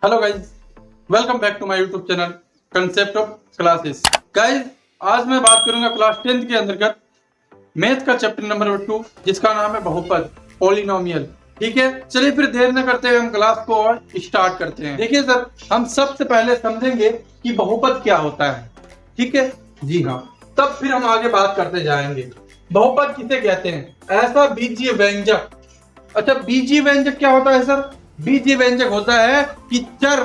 Hello guys, welcome back to my YouTube channel concept of classes. Guys, आज मैं बात करूंगा क्लास 10th के अंतर्गत मैथ का चैप्टर नंबर 2 जिसका नाम है बहुपद, पॉलिनोमियल। ठीक है, चलिए फिर देर न करते हुए हम क्लास को और स्टार्ट करते हैं। देखिए सर, हम सबसे पहले समझेंगे कि बहुपद क्या होता है। ठीक है जी हाँ, तब फिर हम आगे बात करते जाएंगे। बहुपद किसे कहते हैं? ऐसा बीजीय व्यंजक। अच्छा, बीजीय व्यंजक क्या होता है सर? बीजीय व्यंजक होता है कि चर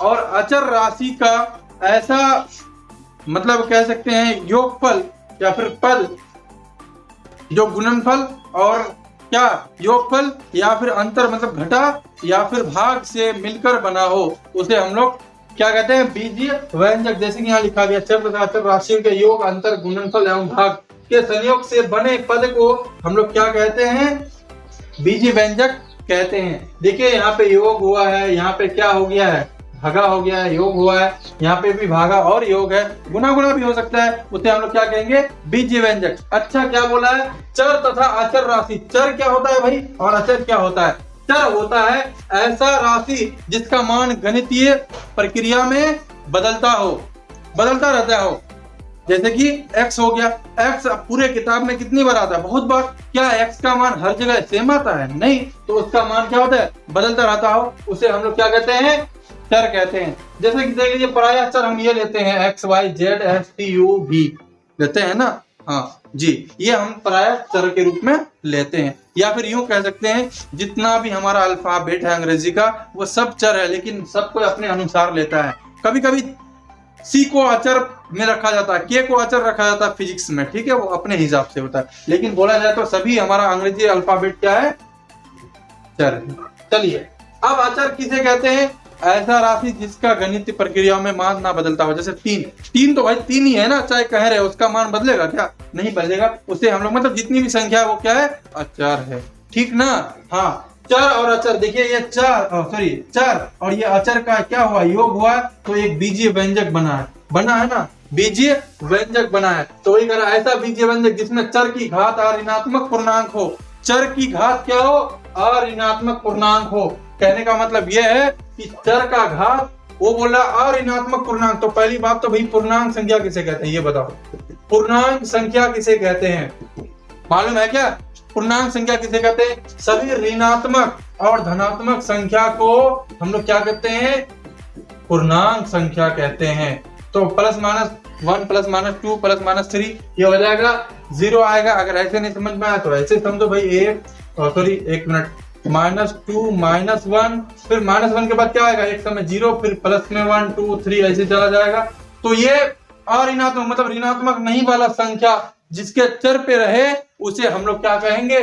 और अचर राशि का ऐसा मतलब कह सकते हैं योगफल या फिर पद जो गुणनफल और क्या योगफल या फिर अंतर मतलब घटा या फिर भाग से मिलकर बना हो, उसे हम लोग क्या कहते हैं? बीजीय व्यंजक। जैसे कि यहाँ लिखा गया, चर तथा अचर राशियों के योग, अंतर, गुणनफल एवं भाग के संयोग से बने पद को हम लोग क्या कहते हैं? बीजीय व्यंजक कहते हैं। देखिए यहाँ पे योग हुआ है, यहाँ पे क्या हो गया है? भागा हो गया है, योग हुआ है, यहाँ पे भी भागा और योग है, गुना गुना भी हो सकता है, उसे हम लोग क्या कहेंगे? बीजीय व्यंजक। अच्छा, क्या बोला है? चर तथा अचर राशि। चर क्या होता है भाई और अचर क्या होता है? चर होता है ऐसा राशि जिसका मान गणितीय प्रक्रिया में बदलता रहता हो। जैसे कि x हो गया। x पूरे किताब में कितनी बार आता है? बहुत बार। क्या x का मान हर जगह सेम आता है? नहीं, तो उसका मान क्या होता है? बदलता रहता हो, उसे हम लोग क्या कहते हैं? चर कहते हैं। जैसे कि देख लीजिए, पराया चर हम ये लेते हैं x y z s t u v लेते हैं ना। हाँ जी, ये हम पराया चर के रूप में लेते हैं। या फिर यूं कह सकते हैं, जितना भी हमारा अल्फाबेट है अंग्रेजी का, वो सब चर है, लेकिन सबको अपने अनुसार लेता है। कभी कभी सी को अचर में रखा जाता है, के को अचर रखा जाता है फिजिक्स में। ठीक है, वो अपने हिसाब से होता है, लेकिन बोला जाए तो सभी हमारा अंग्रेजी अल्फाबेट क्या है? चर। चलिए, अब अचर किसे कहते हैं? ऐसा राशि जिसका गणितीय प्रक्रिया में मान ना बदलता हो। जैसे तीन तो भाई तीन ही है ना, चाहे कह रहे उसका मान बदलेगा क्या? नहीं बदलेगा। उसे हम लोग मतलब जितनी भी संख्या है वो क्या है? अचर है। ठीक ना? हाँ, चर और अचर। देखिए ये चर और ये अचर का क्या हुआ? योग हुआ, तो एक बीजीय व्यंजक बना है ना, बीजीय व्यंजक बना है। तो वही करा, ऐसा बीजीय व्यंजक जिसमें चर की घात अऋणात्मक पूर्णांक हो। चर की घात क्या हो? अऋणात्मक पूर्णांक हो। कहने का मतलब यह है कि चर का घात, वो बोला अऋणात्मक पूर्णांक। तो पहली बात तो भाई, पूर्णांक संख्या किसे कहते हैं ये बताओ? पूर्णांक संख्या किसे कहते हैं मालूम है क्या? पूर्णांक संख्या किसे कहते हैं? सभी ऋणात्मक और धनात्मक संख्या को हम लोग क्या कहते हैं? पूर्णांक संख्या कहते हैं। तो plus minus 1 plus minus 2 plus minus 3 ये हो जाएगा 0 आएगा। अगर ऐसे नहीं समझ में आया तो ऐसे समझो भाई, एक मिनट, -2 -1, फिर -1 के बाद क्या आएगा? एक समय 0, फिर प्लस में 1 2 3 ऐसे चला जाएगा। तो ये अऋणात्मक मतलब ऋणात्मक नहीं वाला संख्या जिसके चर पे रहे, उसे हम लोग क्या कहेंगे?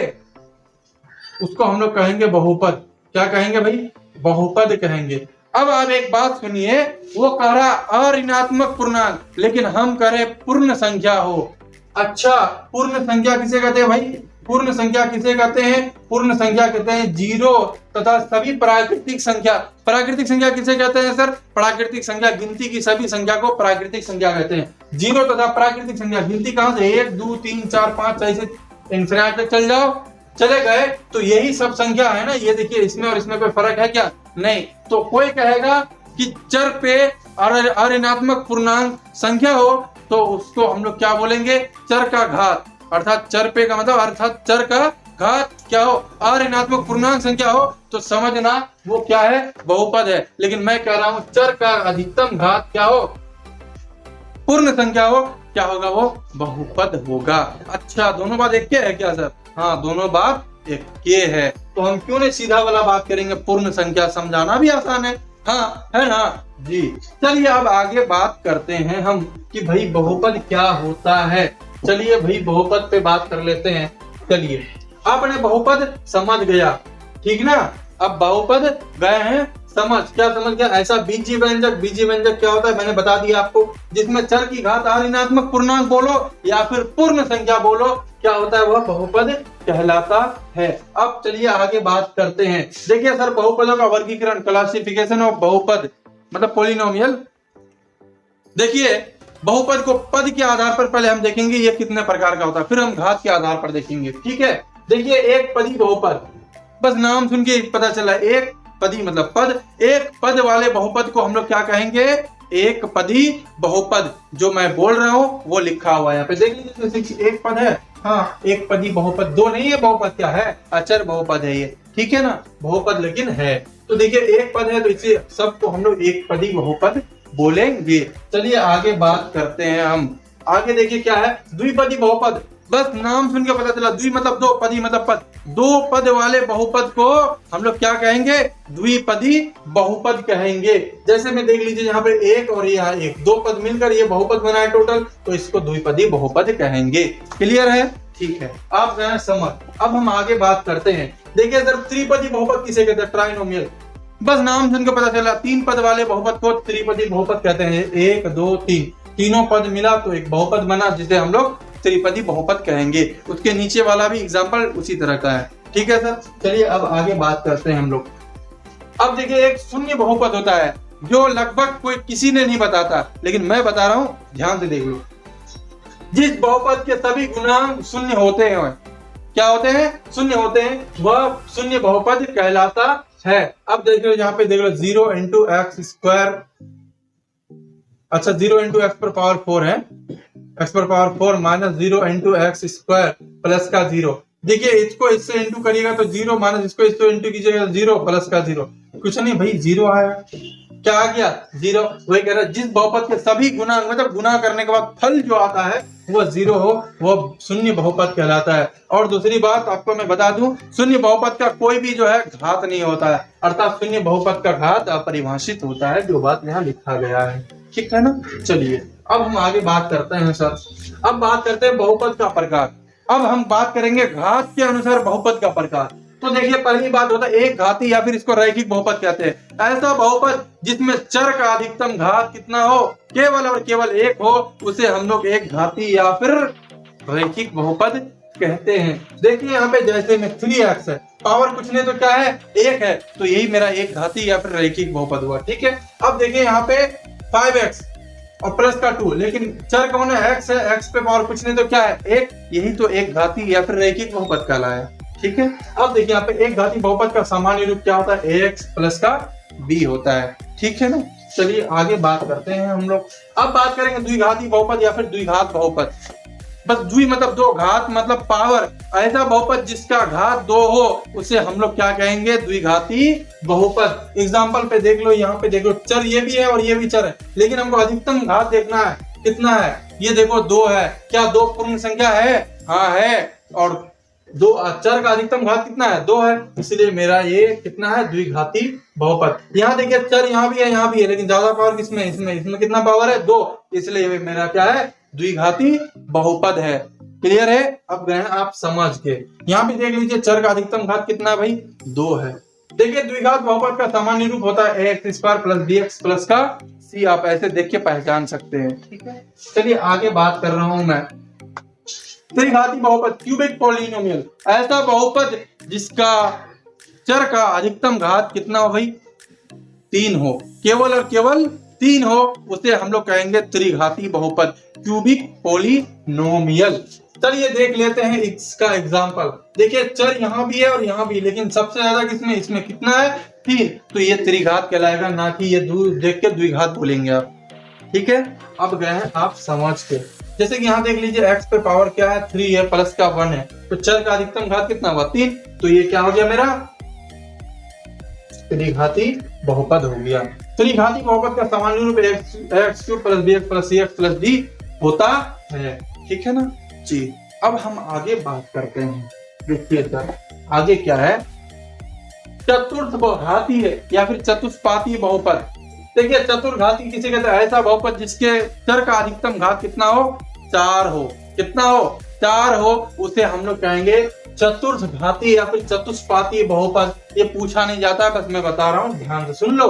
उसको हम लोग कहेंगे बहुपद। क्या कहेंगे भाई? बहुपद कहेंगे। अब आप एक बात सुनिए, वो कह रहा अऋणात्मक पूर्णांक, लेकिन हम कह रहे पूर्ण संख्या हो। अच्छा, पूर्ण संख्या किसे कहते हैं भाई? पूर्ण संख्या किसे कहते हैं? पूर्ण संख्या कहते हैं 0 तथा सभी प्राकृतिक संख्या। प्राकृतिक संख्या किसे कहते हैं सर? प्राकृतिक संख्या गिनती की सभी संख्या को प्राकृतिक संख्या कहते हैं। 0 तथा प्राकृतिक संख्या गिनती कहां से? 1 2 3 4 5 ऐसे इंफिनिटी तक चल जाओ, चले गए तो यही सब संख्या है ना। ये देखिए, इसमें और इसमें कोई फर्क है क्या? नहीं। तो कोई कहेगा कि चर पे अऋणात्मक पूर्णांक संख्या हो, तो उसको हम लोग क्या बोलेंगे? चर का घात। अर्थात चर पे का मतलब अर्थात चर का घात क्या हो? अऋणात्मक पूर्णांक संख्या हो, तो समझना वो क्या है? बहुपद है। लेकिन मैं कह रहा हूं चर का अधिकतम घात क्या हो? पूर्ण संख्या हो, क्या होगा? वो बहुपद होगा। अच्छा, दोनों बात एक के है क्या सर? हाँ, दोनों बात एक के है। तो हम क्यों नहीं सीधा वाला बात करेंगे? पूर्ण संख्या समझाना भी आसान है। हाँ, है ना जी। चलिए अब आगे बात करते हैं हम कि भाई बहुपद क्या होता है। चलिए भाई बहुपद पे बात कर लेते हैं। चलिए, आपने बहुपद समझ गया, ठीक ना? अब बहुपद गए हैं समझ। क्या समझ गया? ऐसा बीजीय व्यंजक। बीजीय व्यंजक क्या होता है मैंने बता दिया आपको, जिसमें चर की घात अऋणात्मक पूर्णांक बोलो या फिर पूर्ण संख्या बोलो, क्या होता है? वह बहुपद कहलाता है। अब चलिए आगे बात करते हैं। देखिए सर, बहुपदों का वर्गीकरण, क्लासिफिकेशन ऑफ बहुपद मतलब पॉलिनोमियल। देखिए, बहुपद को पद के आधार पर पहले हम देखेंगे ये कितने प्रकार का होता है, फिर हम घात के आधार पर देखेंगे। ठीक है, देखिए एक पदी बहुपद, बस नाम सुन के पता चला, एक पदी मतलब पद, एक पद वाले बहुपद को हम लोग क्या कहेंगे, एक पदी बहुपद। जो मैं बोल रहा हूँ वो लिखा हुआ है यहाँ पे देख लीजिए, जैसे एक पद है, हाँ एक पदी बहुपद, दो नहीं है बहुपद, क्या है, अचर बहुपद है ये, ठीक है ना, बहुपद लेकिन है। तो देखिए एक पद है तो इसे सबको हम लोग एक पदी बहुपद बोलेंगे। चलिए आगे बात करते हैं हम। आगे देखिए क्या है, द्विपदी बहुपद। बस नाम सुन के पता चला, द्वि मतलब दो, पदी मतलब पद, दो पद वाले बहुपद को हम लोग क्या कहेंगे, द्विपदी बहुपद कहेंगे। जैसे में देख लीजिए यहाँ पे एक और यहाँ एक, दो पद मिलकर ये बहुपद बना है टोटल, तो इसको द्विपदी बहुपद कहेंगे। क्लियर है, ठीक है, आप गए समझ। अब हम आगे बात करते हैं। देखिए सर त्रिपदी बहुपद किसे कहते हैं, ट्राइनोमियल। बस नाम सुन के पता चला, तीन पद वाले बहुपद को त्रिपदी बहुपद कहते हैं। एक दो तीन, तीनों पद मिला तो एक बहुपद बना, जिसे हम लोग त्रिपदी बहुपद कहेंगे। उसके नीचे वाला भी एग्जाम्पल उसी तरह का है, ठीक है सर। चलिए अब आगे बात करते हैं हम लोग। अब देखिए एक शून्य बहुपद होता है, जो लगभग कोई किसी ने नहीं बताता, लेकिन मैं बता रहा हूँ, ध्यान से देख लो। जिस बहुपद के सभी गुणांक शून्य होते हैं, क्या होते हैं, शून्य होते हैं, वह शून्य बहुपद कहलाता है। अब देख लो यहाँ पे देख लो, 0 इंटू एक्स स्क्वायर, अच्छा 0 इंटू एक्स पर पावर 4 है, एक्स पर power 4 minus 0 into x square plus का 0। देखिए इसको इससे इंटू करिएगा तो 0 माइनस इसको इसको इंटू कीजिएगा 0 प्लस का 0। कुछ नहीं भाई, 0 आया, क्या आ गया, 0। वही कह रहा है, जिस बहुपद के सभी गुना मतलब गुना करने के बाद फल जो आता है वह 0 हो, वह शून्य बहुपद कहलाता है। और दूसरी बात आपको मैं बता दूं, शून्य बहुपद का कोई भी जो है घात नहीं होता है, अर्थात शून्य बहुपद का घात अपरिभाषित होता है, जो बात यहाँ लिखा गया है, ठीक है ना। चलिए अब हम आगे बात करते हैं सर। अब बात करते हैं बहुपद का प्रकार। अब हम बात करेंगे घात के अनुसार बहुपद का प्रकार। तो देखिए पहली बात होता है एक घाती, या फिर इसको रैखिक बहुपद कहते हैं। ऐसा बहुपद जिसमें चर का अधिकतम घात कितना हो, केवल और केवल एक हो, उसे हम लोग एक घाती या फिर रैखिक बहुपद कहते हैं। देखिए यहाँ पे जैसे में 3x है, पावर कुछ नहीं तो क्या है, एक है, तो यही मेरा एक घाती या फिर रैखिक बहुपद हुआ, ठीक है। अब देखिए यहाँ पे 5x और प्लस का 2, लेकिन चर कौन है, x है, x पे पावर कुछ नहीं तो क्या है, एक, यही तो एक घाती या फिर रैखिक बहुपद कहलाया, ठीक है। अब देखिए यहाँ पे एक घाती बहुपद का सामान्य रूप क्या होता है, ax प्लस का b होता है, ठीक है ना। चलिए आगे बात करते हैं हम लोग। अब बात करेंगे द्विघाती बहुपद या फिर द्विघात बहुपद। बस द्वि मतलब दो, घात मतलब पावर, ऐसा बहुपद जिसका घात 2 हो, उसे हम लोग क्या कहेंगे, द्विघाती बहुपद। एग्जाम्पल पे देख लो, यहाँ पे देख लो, चर ये भी है और ये भी चर है, लेकिन हमको अधिकतम घात देखना है, कितना है, ये देखो 2 है, क्या 2 पूर्ण संख्या है, हाँ है, और 2 चर का अधिकतम घात कितना है, 2 है, इसलिए मेरा ये कितना है, द्विघाती बहुपद। यहाँ देखिए चर यहाँ भी है, लेकिन ज्यादा पावर किसमें, इसमें कितना पावर है, 2, इसलिए मेरा क्या है, द्विघाती बहुपद है। क्लियर है, अब गए आप समझ के। यहाँ भी देख लीजिए चर का अधिकतम घात कितना है भाई, 2 है। देखिए द्विघात बहुपद का सामान्य रूप होता है ax square plus bx plus का c, आप ऐसे देख के पहचान सकते हैं, ठीक है। चलिए आगे बात कर रहा हूं मैं। त्रिघाती बहुपद, क्यूबिक पॉलिनोमियल, ऐसा बहुपद जिसका चर का अधिकतम घात कितना हो भाई, 3 हो, केवल और केवल 3 हो, उसे हम लोग कहेंगे त्रिघाती बहुपद, क्यूबिक पॉलिनोमियल। चलिए देख लेते हैं इसका एग्जांपल। देखिए चर यहाँ भी है और यहाँ भी, लेकिन सबसे ज्यादा किसमें, इसमें कितना है, 3, तो ये त्रिघात कहलाएगा, ना कि ये देख के द्विघात बोलेंगे आप, ठीक है। अब गए हैं आप समझ के। जैसे कि यहाँ देख लीजिए x पे पावर क्या है, 3 है, प्लस का 1 है, तो चर का अधिकतम घात कितना हुआ, 3, तो ये क्या हो गया, मेरा त्रिघाती बहुपद हो गया। त्रिघाती बहुपद का सामान्य रूप x cube plus bx plus cx plus d होता है, ठीक है ना जी। अब हम आगे बात करते हैं। देखिए सर आगे क्या है, चतुर्थ घाती है या फिर चतुष्पाती बहुपद। देखिए चतुर्घाती किसे कहते हैं, ऐसा बहुपद जिसके चर का अधिकतम घात कितना हो, 4 हो, कितना हो, 4 हो, उसे हम लोग कहेंगे चतुर्थ घाती या फिर चतुष्पाती बहुपद। ये पूछा नहीं जाता है, बस मैं बता रहा हूँ, ध्यान से सुन लो।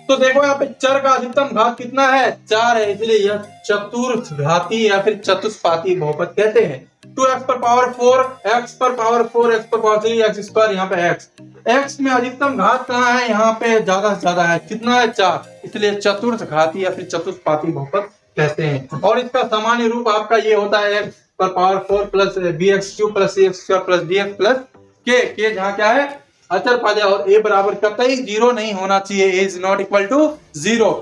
तो देखो यहाँ पे चर का अधिकतम घात कितना है, 4 है, इसलिए यह चतुर्थ घाती या फिर चतुष्पाती बहुपद कहते हैं। 2x पर पावर 4, x पर पावर 4, x पर पावर 3, x स्क्वायर, यहाँ पे x में अधिकतम घात कहाँ है, यहाँ पे ज्यादा से ज्यादा है, कितना है, 4, इसलिए चतुर्थ घाती या फिर चतुष्पाती बहुपद कहते हैं। और इसका सामान्य रूप आपका ये होता है, x पर power 4 plus bx cube plus cx square plus dx plus k, जहाँ क्या है, अचर पद है और ए बराबर कतई 0 नहीं होना चाहिए, ए इज नॉट इक्वल टू 0।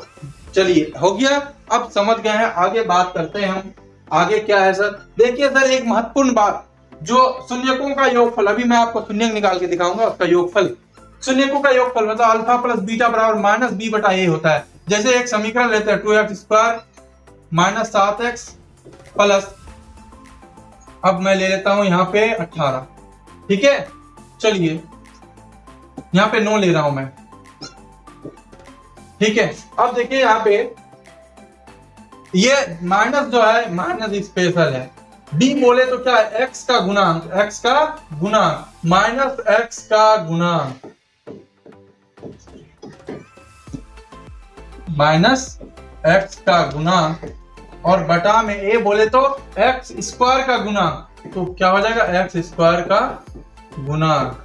चलिए हो गया, अब समझ गए हैं, आगे बात करते हैं हम। आगे क्या है सर, देखिए सर एक महत्वपूर्ण बात, जो शून्यकों का योगफल, अभी मैं आपको शून्यक निकाल के दिखाऊंगा, उसका योगफल, शून्यकों का योगफल मतलब अल्फा प्लस बीटा बराबर माइनस बी बटा ए होता है। जैसे एक समीकरण लेते हैं 2x square minus 7x plus, अब मैं ले लेता हूं यहाँ पे 18, ठीक है। चलिए यहाँ पे 9 ले रहा हूं मैं, ठीक है। अब देखिए यहाँ पे ये माइनस जो है माइनस स्पेशल है, डी बोले तो क्या है, x का गुणांक, x का गुणांक माइनस x का गुणांक माइनस x का गुणांक, और बटा में a बोले तो x स्क्वायर का गुणांक, तो क्या हो जाएगा x स्क्वायर का गुणांक,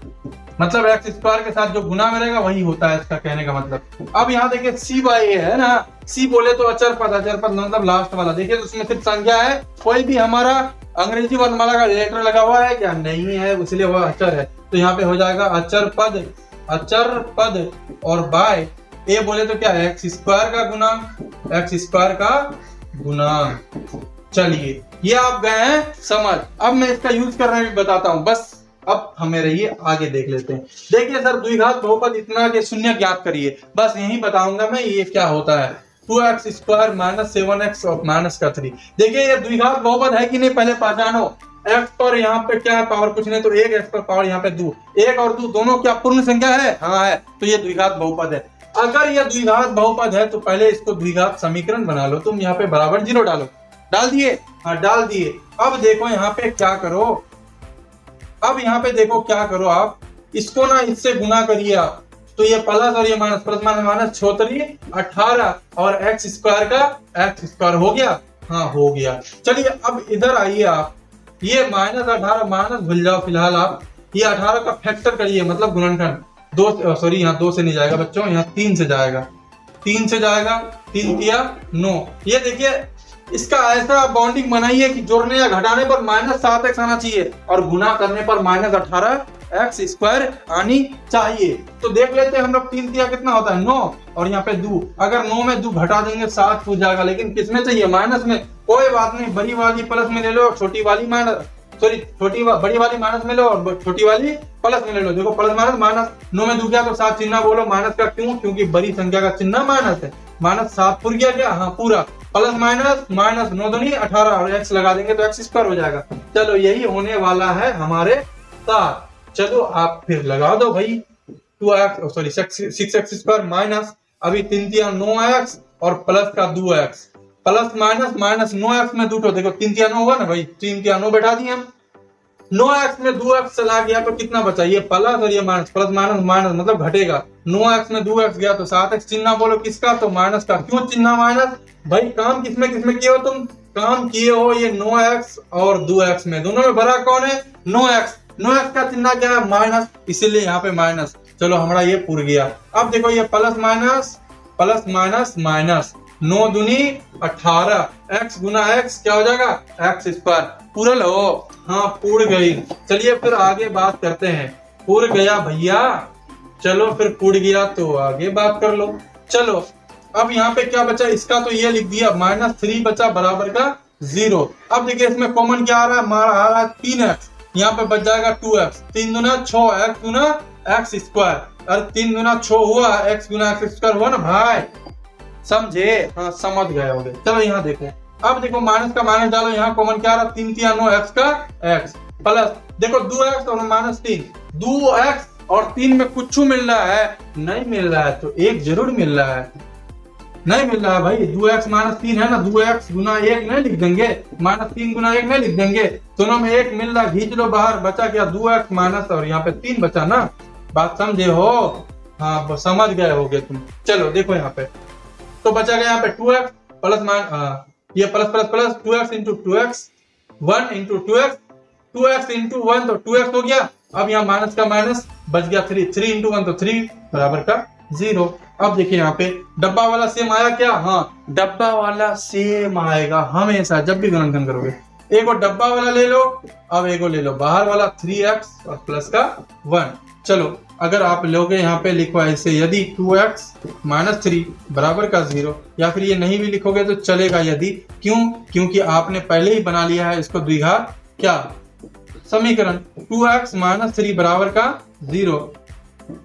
मतलब x स्क्वायर के साथ जो गुना में रहेगा वही होता है इसका कहने का मतलब। अब यहाँ देखिए c बाई ए है ना, c बोले तो अचर पद, अचर पद मतलब लास्ट वाला, देखिए तो उसमें सिर्फ संख्या है, कोई भी हमारा अंग्रेजी वर्णमाला का लेटर लगा हुआ है क्या, नहीं है, इसलिए वह अचर है। तो यहाँ पे हो जाएगा अचर पद, अचर पद, और बाय ए बोले तो क्या है, एक्स स्क्वायर का गुणांक, एक्स स्क्वायर का गुणांक। चलिए ये आप गए हैं समझ, अब मैं इसका यूज करना भी बताता हूं, बस अब हमें रहिए आगे देख लेते हैं। देखिए सर द्विघात बहुपद इतना के शून्य ज्ञात करिए, बस यही बताऊंगा मैं ये क्या होता है, 2x स्क्वायर माइनस 7x और माइनस का 3। देखिए ये द्विघात बहुपद है कि नहीं, पहले पहचानो, x पर यहाँ पे क्या है पावर, कुछ नहीं तो 1x पर पावर यहाँ पे 2, 1 और 2 दोनों क्या पूर्ण संख्या है, हाँ है, तो ये द्विघात बहुपद है। अगर यह द्विघात बहुपद है तो पहले इसको द्विघात समीकरण बना लो, तुम यहाँ पे बराबर 0 डालो, डाल दिए, हाँ डाल दिए। अब देखो यहाँ पे क्या करो, अब यहाँ पे देखो क्या करो, आप इसको ना इससे गुना करिए आप, तो ये प्लस और ये माइनस, प्लस माइनस माइनस 6 18 और एक्स स्क्वायर का एक्स स्क्वायर हो गया, हाँ हो गया। चलिए अब इधर आइए आप, ये माइनस 18 माइनस भूल जाओ फिलहाल आप, ये 18 का फैक्टर करिए मतलब गुणनखंड, 2 सॉरी यहाँ 2 से नहीं जाएगा बच्चों, यहाँ 3 से जाएगा, 3 से जाएगा, 3 किया 9। ये देखिए इसका ऐसा बॉन्डिंग बनाइए कि जोड़ने या घटाने पर माइनस 7x आना चाहिए और गुना करने पर माइनस 18x स्क्वायर आनी चाहिए। तो देख लेते हैं हम लोग, 3 किया कितना होता है 9, और यहाँ पे 2, अगर 9 में 2 घटा देंगे 7 हो जाएगा, लेकिन किसमें चाहिए माइनस में, कोई बात नहीं, बड़ी वाली प्लस में ले लो, छोटी वाली माइनस, सॉरी बड़ी वाली माइनस में लो और छोटी वाली प्लस में ले लो। देखो प्लस माइनस माइनस, 9 में 2 गया तो 7 चिन्ह बोलो माइनस का, क्यों, क्योंकि बड़ी संख्या का चिन्ह माइनस है, माइनस 7 पूर गया क्या, हाँ पूरा, प्लस माइनस माइनस 9 दूनी 18 और एक्स लगा देंगे तो एक्स स्क्वायर हो जाएगा। चलो यही होने वाला है हमारे साथ, चलो आप फिर लगा दो भाई, 2x sorry 6x square minus, अभी 3 तिया 9x और प्लस का 2x, plus minus minus 9x में 2 तो देखो 3 तिया 9 होगा ना भाई, 3 तिया 9 बैठा दिए हम, 9x में 2x चला गया तो कितना बचा, ये प्लस और ये माइनस, प्लस माइनस माइनस मतलब घटेगा, 9x में 2x गया तो 7x, चिन्ह बोलो किसका, तो माइनस का, क्यों चिन्ह माइनस, भाई काम किसमें किसमें किए हो तुम, काम किए हो ये 9x और 2x में, दोनों में बड़ा कौन है 9x, 9x का चिन्ह क्या है माइनस, इसीलिए यहाँ पे माइनस। चलो हमारा ये पूर गया। अब देखो ये प्लस माइनस माइनस 9 दूनी 18, x गुना x क्या हो जाएगा एक्स स्क्वायर, पूरल हो, हाँ पूर गई। चलिए फिर आगे बात करते हैं, पूर गया भैया, चलो फिर पूर गया तो आगे बात कर लो। चलो अब यहाँ पे क्या बचा, इसका तो ये लिख दिया, -3 बचा बराबर का 0। अब देखिए इसमें कॉमन क्या आ रहा है, हमारा आ रहा है 3x, यहाँ पे बच जाएगा 2x, 3 दूना 6 x गुना एक्स स्क्वायर, अरे 3 दूना 6 हुआ, x गुना एक्स स्क्वायर हुआ ना भाई, समझे, हाँ समझ गए होंगे। चलो यहाँ देखो, अब देखो माइनस का माइनस डालो, यहाँ कॉमन क्या आ रहा, 3 तिया 9 x का x प्लस, देखो 2x और -3, 2x और 3 में कुछ मिल रहा है, नहीं मिल रहा है तो 1 जरूर मिल रहा है, नहीं मिल रहा है भाई, 2x -3 है ना, 2x गुना 1 नहीं लिख देंगे, -3 गुना 1 नहीं लिख देंगे, दोनों में 1 मिल रहा, खींच लो बाहर, बचा क्या 2x माइनस और यहाँ पे 3 बचा ना, बात समझे हो, हाँ समझ गए होगे तुम। चलो देखो यहाँ पे तो बचा गया यहाँ पे 2x प्लस ये plus plus plus 2x into 2x 1 into 2x into 1 तो 2x हो गया। अब यहाँ माइनस का माइनस बच गया 3 इंटू 1 तो 3 बराबर का 0। अब देखिए यहाँ पे डब्बा वाला सेम आया क्या, हाँ डब्बा वाला सेम आएगा हमेशा जब भी गुणनखंड करोगे, एक और डब्बा वाला ले लो, अब एक और ले लो बाहर वाला 3x और प्लस का 1। चलो अगर आप लोगे यहाँ पे लिखो ऐसे, यदि 2x - 3 बराबर का 0, या फिर ये नहीं भी लिखोगे तो चलेगा यदि, क्यों? क्योंकि आपने पहले ही बना लिया है इसको द्विघात क्या समीकरण। 2x - 3 बराबर का 0,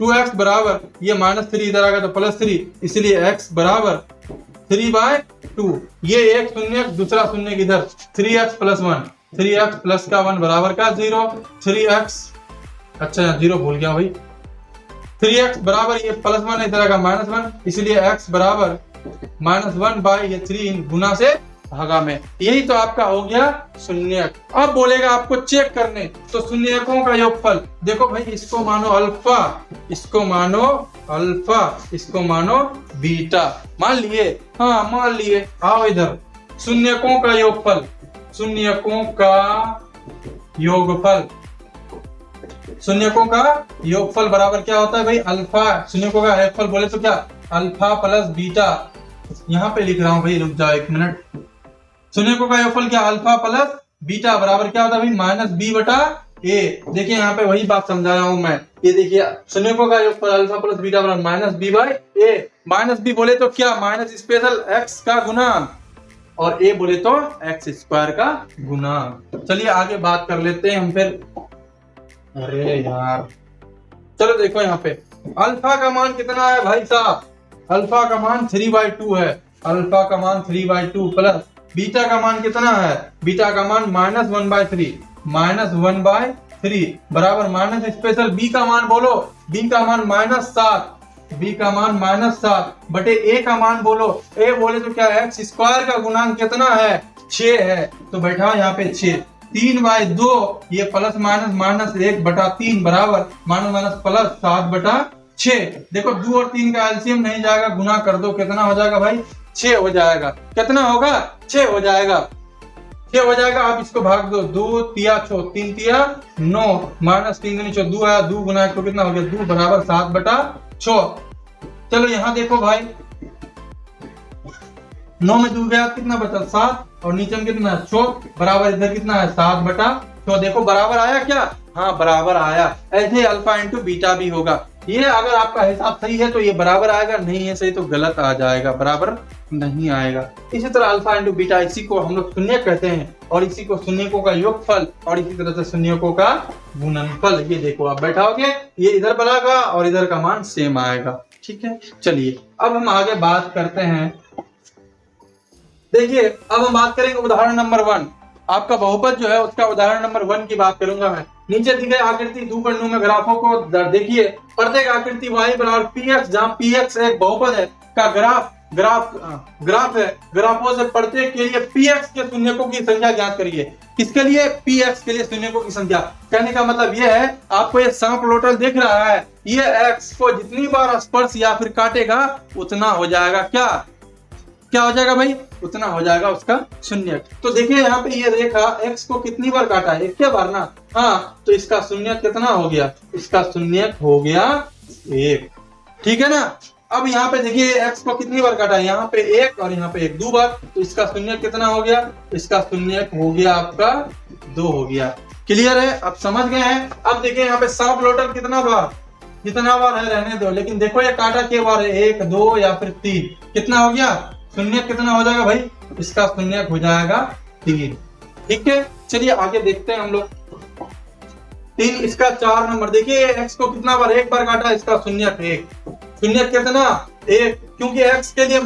2x बराबर ये -3 इधर आएगा तो +3, इसलिए x बराबर 3/2। ये एक शून्य दूसरा शून्य इधर, 3x + 1, 3x प्लस का 1 बराबर का 0, 3x अच्छा 0 भूल गया भाई, 3x बराबर ये +1 इधर आएगा -1, इसलिए x बराबर -1/3 गुना से भागा में। यही तो आपका हो गया शून्यक। अब बोलेगा आपको चेक करने, तो शून्यकों का योगफल देखो भाई, इसको मानो अल्फा, इसको मानो अल्फा, इसको मानो बीटा, मान लिए? हाँ मान लिए। आओ इधर, शून्यकों का योगफल, शून्यकों का योगफल, शून्यकों का योगफल बराबर क्या होता है भाई? अल्फा। शून्यकों का योगफल बोले तो क्या? Alpha plus beta. यहाँ पे लिख रहा हूँ भाई, रुक जाओ एक मिनट। शून्यकों का योगफल क्या? अल्फा प्लस बीटा बराबर क्या होता है भाई? -b/a। देखिए यहाँ पे वही बात समझा रहा हूँ मैं। ये देखिए शून्यकों का योगफल अल्फा प्लस बीटा बराबर -b/a। -b बोले तो क्या? माइनस स्पेशल x का गुणांक, और a बोले तो x² का गुणांक। चलिए आगे बात कर लेते हैं हम फिर। अरे यार चलो देखो यहाँ पे अल्फा का मान कितना है भाई साहब? अल्फा का मान 3/2 है, अल्फा का मान 3/2 प्लस बीटा का मान कितना है? बीटा का मान -1/3, -1/3 बराबर माइनस स्पेशल b का मान बोलो, b का मान -7, b का मान -7 बटे a का मान बोलो, a बोले तो क्या है? x² का गुणांक कितना है? 6 है, तो बैठा यहाँ पे 6, 3/2 ये प्लस माइनस 1/3 बराबर -+7/6। देखो 2 और 3 का एलसीएम नहीं जाएगा, गुना कर दो, कितना हो जाएगा भाई? 6 हो जाएगा। कितना होगा? 6 हो जाएगा, 6 हो जाएगा। आप इसको भाग दो, 2 तिया 6, 3 तिया 9, -3 दूनी 6, 2 आया, 2 गुना 1 तो कितना हो गया? 2 बराबर 7/6। चलो यहाँ देखो भाई, 9 में 2 गया, कितना बचा? 7, और नीचे में कितना है? 6 बराबर इधर कितना है? 7/6। देखो बराबर आया क्या? हाँ बराबर आया। ऐसे अल्फा इंटू बीटा भी होगा। ये अगर आपका हिसाब सही है तो ये बराबर आएगा, नहीं है सही तो गलत आ जाएगा, बराबर नहीं आएगा। इसी तरह अल्फा इंटू बीटा, इसी को हम लोग शून्य कहते हैं, और इसी को शून्यकों का योगफल, और इसी तरह से शून्यकों का गुणनफल। ये देखो आप बैठाओगे, ये इधर बनेगा और इधर का मान सेम आएगा। ठीक है, चलिए अब हम आगे बात करते हैं। देखिए अब हम बात करेंगे उदाहरण नंबर 1। आपका बहुपद जो है उसका उदाहरण नंबर 1 की बात करूंगा मैं। नीचे दी गई आकृति द्विपन्नों में ग्राफों को देखिए। प्रत्येक आकृति y बराबर px, जहाँ px एक बहुपद है का ग्राफ है। ग्राफों से प्रत्येक के लिए px के शून्यकों की संख्या ज्ञात करिए। किसके लिए? px के लिए शून्यकों की संख्या। कहने का मतलब यह है, आपको ये सांप लोटल दिख रहा है, ये x को जितनी बार स्पर्श या फिर काटेगा उतना हो जाएगा क्या हो जाएगा भाई? उतना हो जाएगा उसका शून्यक। तो देखिए यहाँ पे ये रेखा x को कितनी बार काटा है? एक बार ना। हाँ, तो इसका शून्यक कितना हो गया? इसका शून्यक हो गया 1। ठीक है ना। अब यहाँ पे देखिए x को कितनी बार काटा है? यहाँ पे 1 और यहाँ पे 1, 2 बार। तो इसका शून्यक कितना हो गया? इसका शून्यक हो गया आपका 2 हो गया। क्लियर है? अब समझ गए हैं। अब देखिए यहाँ पे सांप लोटल कितना बार है रहने दो, लेकिन देखो ये काटा के बार है, 1, 2 या फिर 3। कितना हो गया? शून्यक कितना हो जाएगा भाई? इसका शून्यक हो जाएगा 3। ठीक है, चलिए आगे देखते हैं हम लोग। 3 इसका 4 नंबर। देखिए x को कितना बार? 1 बार काटा, इसका शून्यक 1। शून्यक कितना? 1, क्योंकि x के लिए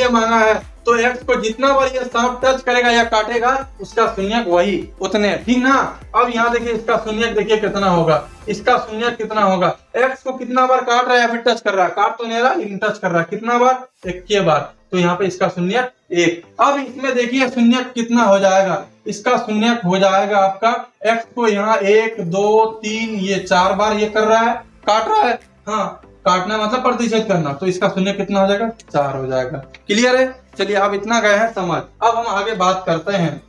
मांगा है, तो x को जितना बार ये सांप टच करेगा या काटेगा उसका शून्यक वही उतने। ठीक ना। अब यहाँ देखिए इसका शून्यक देखिए कितना होगा? इसका शून्यक कितना होगा? x को कितना बार काट रहा है या फिर टच कर रहा है? काट तो नहीं रहा लेकिन टच कर रहा है। कितना बार? 1 बार। तो यहाँ पे इसका शून्यक 1। अब इसमें देखिए शून्यक कितना हो जाएगा? इसका शून्यक हो जाएगा आपका x को यहाँ 1, 2, 3 ये 4 बार ये कर रहा है, काट रहा है। हाँ, काटना मतलब प्रतिच्छेद करना, तो इसका शून्य कितना हो जाएगा? 4 हो जाएगा। क्लियर है? चलिए अब इतना गए हैं समझ। अब हम आगे बात करते हैं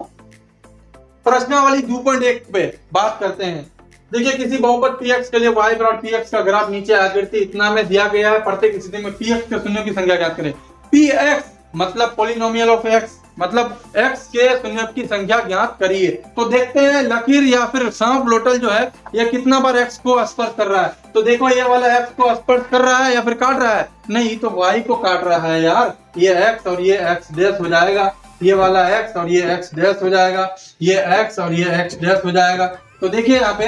प्रश्नावली 2.1 पे बात करते हैं। देखिए किसी बहुपद px के लिए y बराबर px का ग्राफ नीचे आकृति इतना में दिया गया है। प्रत्येक स्थिति में px के शून्यों की संख्या ज्ञात करें। px मतलब पॉलिनोमियल ऑफ एक्स, मतलब एक्स के शून्य की संख्या ज्ञात करिए। तो देखते हैं लकीर या फिर सांप लोटल जो है ये कितना बार एक्स को स्पर्श कर रहा है। तो देखो ये वाला एक्स को स्पर्श कर रहा है या फिर काट रहा है, नहीं तो वाई को काट रहा है यार। ये एक्स और ये एक्स डैश हो जाएगा, ये वाला एक्स और ये एक्स डैश हो जाएगा, ये एक्स और ये एक्स डैश हो जाएगा। तो देखिए यहाँ पे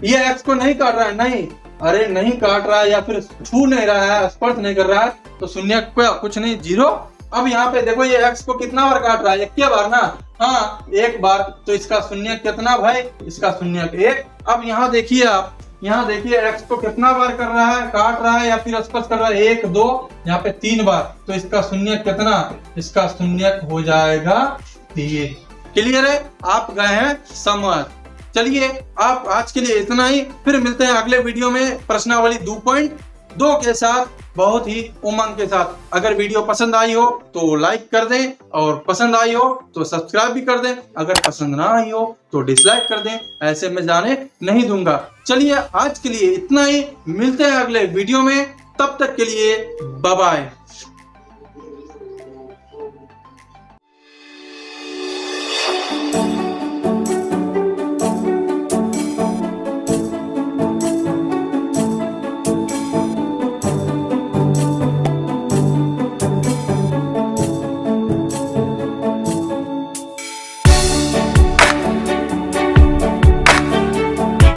ये एक्स को नहीं काट रहा है, नहीं, अरे नहीं काट रहा है या फिर छू नहीं रहा है, स्पर्श नहीं कर रहा है, तो शून्य कुछ नहीं, जीरो। अब यहाँ पे देखो ये एक्स को कितना बार काट रहा है, एक बार ना, हाँ एक बार, तो इसका शून्य कितना भाई, इसका शून्य एक। अब यहाँ देखिए आप, यहाँ देखिए एक्स को कितना बार कर रहा है, काट रहा है या फिर स्पर्श कर रहा है, एक दो, यहाँ पे 3 बार, तो इसका शून्य कितना, इसका शून्य हो जाएगा 3। क्लियर है, आप गए हैं समझ। चलिए आप आज के लिए इतना ही, फिर मिलते हैं अगले वीडियो में प्रश्नावली 2.2 के साथ, बहुत ही उमंग के साथ। अगर वीडियो पसंद आई हो तो लाइक कर दें, और पसंद आई हो तो सब्सक्राइब भी कर दें, अगर पसंद ना आई हो तो डिसलाइक कर दें, ऐसे मैं जाने नहीं दूंगा। चलिए आज के लिए इतना ही, मिलते हैं अगले वीडियो में, तब तक के लिए बाय बाय।